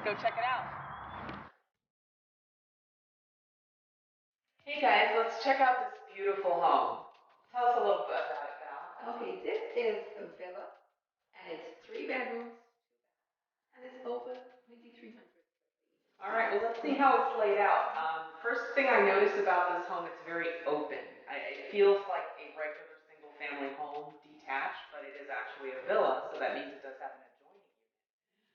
go check it out. Hey guys, let's check out this beautiful home. Tell us a little bit about it, Val. Okay, this is a villa, and it's 3 bedrooms, and it's over 2,300. All right, well, let's see how it's laid out. First thing I noticed about this home, it's very open. It feels like a regular single-family home, detached, but it is actually a villa, so that means it does have an adjoining unit.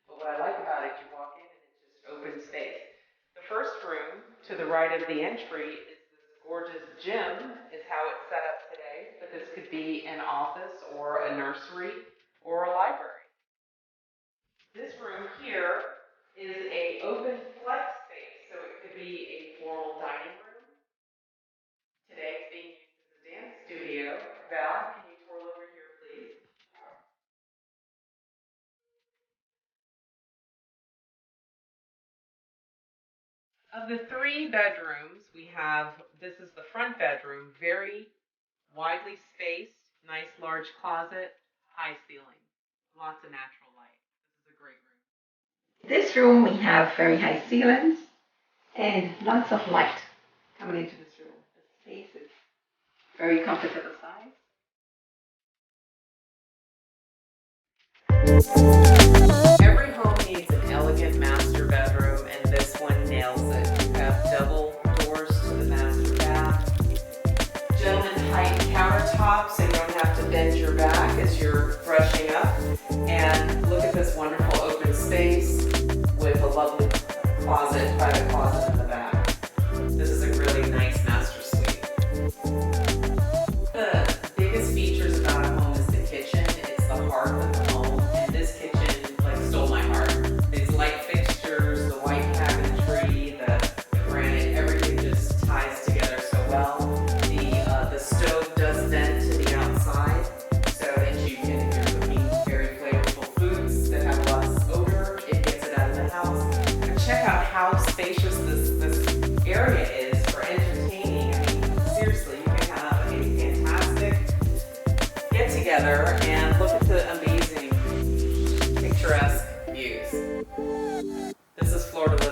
But what I like about it, you walk in and it's just open space. The first room to the right of the entry is this gorgeous gym, is how it's set up today, but this could be an office or a nursery or a library. This room here is a open flex space, so it could be a formal dining room. Today it's being used as a dance studio. Val, can you twirl over here, please? Of the 3 bedrooms, we have, this is the front bedroom, very widely spaced, nice large closet, high ceiling, lots of natural light. This is a great room. This room, we have very high ceilings and lots of light coming into this room. The space is very comfortable size. Every home needs an elegant master bedroom, and this one nails it. You have double doors to the master bath, gentleman height countertops, so you don't have to bend your back as you're brushing up. And look at this wonderful open space with a lovely closet, private closet in the back. This is a really nice master suite. The biggest features about a home is the kitchen. It's the heart of the home, and this kitchen stole my heart. These light fixtures, the white cabinetry, the granite, everything just ties together so well. The stove does vent to the outside so that you can, if you're cooking very flavorful foods that have less odor, it gets it out of the house. And check out how spacious this area is for entertaining. I mean, seriously, you can have a fantastic get together and look at the amazing picturesque views. This is floor to